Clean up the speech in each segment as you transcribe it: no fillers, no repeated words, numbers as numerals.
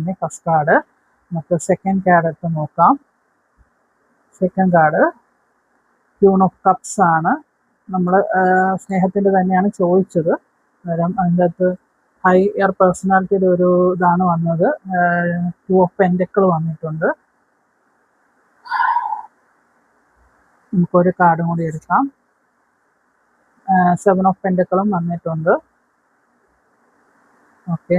കാണുന്നത് first card. നമുക്ക് second card എടുത്ത് നോക്കാം. Second card queen of cups ആണ്. നമ്മൾ സ്നേഹത്തിൻ്റെ തന്നെയാണ് ചോദിച്ചത്. അന്നേരം അതിൻ്റെ അകത്ത് ഹയർ പേഴ്സണാലിറ്റിയുടെ ഒരു ഇതാണ് വന്നത്. ടു ഓഫ് പെൻറ്റക്കിൾ വന്നിട്ടുണ്ട്. നമുക്കൊരു കാർഡും കൂടി എടുക്കാം. സെവൻ ഓഫ് പെൻറ്റക്കിളും വന്നിട്ടുണ്ട്. ഓക്കെ,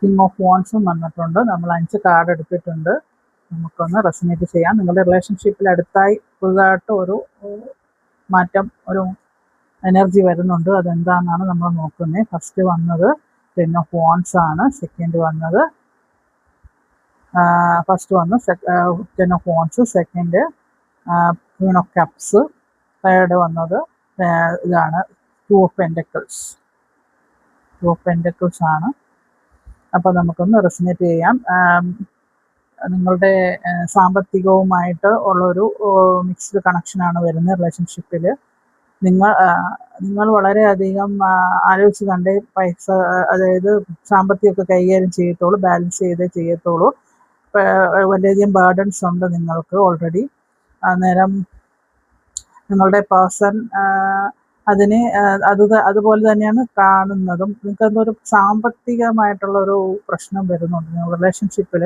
കിങ് ഓഫ് വാൻഡ്സും വന്നിട്ടുണ്ട്. നമ്മൾ 5 കാർഡ് എടുത്തിട്ടുണ്ട്. നമുക്കൊന്ന് റെസനേറ്റ് ചെയ്യാം. നിങ്ങളുടെ റിലേഷൻഷിപ്പിൽ അടുത്തായി പുതുതായിട്ട് ഒരു മാറ്റം, ഒരു എനർജി വരുന്നുണ്ട്. അതെന്താണെന്നാണ് നമ്മൾ നോക്കുന്നത്. ഫസ്റ്റ് വന്നത് 10 ഓഫ് വാൻഡ്സ് ആണ്. സെക്കൻഡ് വന്നത് ഫസ്റ്റ് വന്ന് 10 of wands, second Queen of cups, third വന്നത് ഇതാണ് 2 ഓഫ് പെൻറ്റക്കിൾസ്. 2 ഓഫ് പെൻറ്റക്കിൾസ് ആണ്. അപ്പോൾ നമുക്കൊന്ന് റെസനേറ്റ് ചെയ്യാം. നിങ്ങളുടെ സാമ്പത്തികവുമായിട്ട് ഉള്ളൊരു മിക്സ്ഡ് കണക്ഷനാണ് വരുന്നത് റിലേഷൻഷിപ്പിൽ. നിങ്ങൾ വളരെയധികം ആലോചിച്ച് കണ്ടേ പൈസ, അതായത് സാമ്പത്തികമൊക്കെ കൈകാര്യം ചെയ്യത്തുള്ളൂ, ബാലൻസ് ചെയ്തേ ചെയ്യത്തുള്ളൂ. വളരെയധികം ബേർഡൻസ് ഉണ്ട് നിങ്ങൾക്ക് ഓൾറെഡി. അന്നേരം നിങ്ങളുടെ പേഴ്സൺ അതിനെ അതുപോലെ തന്നെയാണ് കാണുന്നതും. നിങ്ങൾക്ക് എന്തൊരു സാമ്പത്തികമായിട്ടുള്ളൊരു പ്രശ്നം വരുന്നുണ്ട് നിങ്ങൾ റിലേഷൻഷിപ്പിൽ.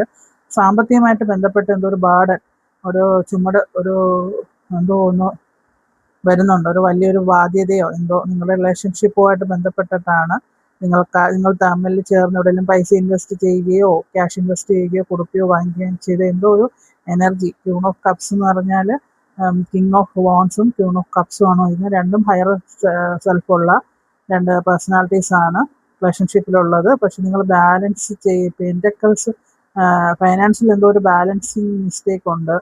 സാമ്പത്തികമായിട്ട് ബന്ധപ്പെട്ട് എന്തോ ഒരു ബേർഡൻ, ഒരു ചുമട്, ഒരു എന്തോ ഒന്ന് വരുന്നുണ്ട്. ഒരു വലിയൊരു ബാധ്യതയോ എന്തോ നിങ്ങളുടെ റിലേഷൻഷിപ്പുമായിട്ട് ബന്ധപ്പെട്ടിട്ടാണ്. നിങ്ങൾ തമ്മിൽ ചേർന്ന് എവിടെയെങ്കിലും പൈസ ഇൻവെസ്റ്റ് ചെയ്യുകയോ ക്യാഷ് ഇൻവെസ്റ്റ് ചെയ്യുകയോ കൊടുക്കുകയോ വാങ്ങിക്കുകയോ ചെയ്ത എന്തോ ഒരു എനർജി. ക്യൂൺ ഓഫ് കപ്സ് എന്ന് പറഞ്ഞാൽ കിങ് ഓഫ് വാൻഡ്സും ക്യൂൺ ഓഫ് കപ്സും ആണ് വരുന്നത്. രണ്ടും ഹയർ സെൽഫുള്ള 2 പേഴ്സണാലിറ്റീസ് ആണ് റിലേഷൻഷിപ്പിലുള്ളത്. പക്ഷെ നിങ്ങൾ ബാലൻസ് പെൻറ്റക്കിൾസ്, ഫൈനാൻഷ്യൽ എന്തോ ഒരു ബാലൻസിങ് മിസ്റ്റേക്ക് ഉണ്ട്.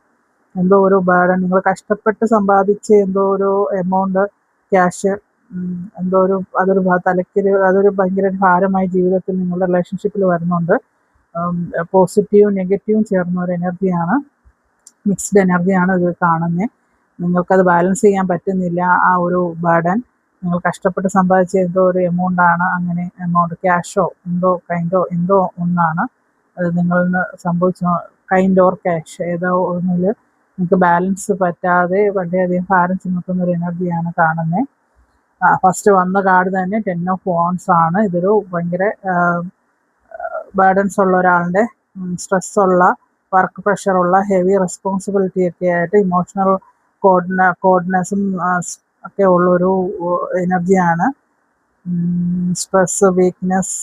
എന്തോ ഒരു ബേർഡൻ, നിങ്ങൾ കഷ്ടപ്പെട്ട് സമ്പാദിച്ച് എന്തോ ഒരു എമൗണ്ട് ക്യാഷ്, എന്തോ ഒരു അതൊരു അതൊരു ഭയങ്കര ഭാരമായി ജീവിതത്തിൽ നിങ്ങളുടെ റിലേഷൻഷിപ്പിൽ വരുന്നുണ്ട്. പോസിറ്റീവും നെഗറ്റീവും ചേർന്ന ഒരു എനർജിയാണ്, മിക്സ്ഡ് എനർജിയാണ് ഇത് കാണുന്നത്. നിങ്ങൾക്കത് ബാലൻസ് ചെയ്യാൻ പറ്റുന്നില്ല. ആ ഒരു ബേർഡൻ നിങ്ങൾ കഷ്ടപ്പെട്ട് സമ്പാദിച്ച എന്തോ ഒരു എമൗണ്ടാണ്. അങ്ങനെ എമൗണ്ട് ക്യാഷോ എന്തോ ഒന്നാണ് അത് നിങ്ങളിൽ നിന്ന് സംഭവിച്ച. കൈൻഡ് ഓർ ക്യാഷ് ഏതോ ഒന്നിൽ നിങ്ങൾക്ക് ബാലൻസ് പറ്റാതെ വളരെയധികം ഭാരം ചുമക്കുന്ന ഒരു എനർജിയാണ് കാണുന്നത്. ഫസ്റ്റ് വന്ന കാർഡ് തന്നെ 10 ഓഫ് വാൻഡ്സ് ആണ്. ഇതൊരു ഭയങ്കര ബേർഡൻസ് ഉള്ള ഒരാളുടെ, സ്ട്രെസ്സുള്ള, വർക്ക് പ്രഷറുള്ള, ഹെവി റെസ്പോൺസിബിലിറ്റി ഒക്കെ ആയിട്ട് ഇമോഷണൽ കോർഡിനേഷനും ഒക്കെ ഉള്ളൊരു എനർജിയാണ്. Stress, weakness,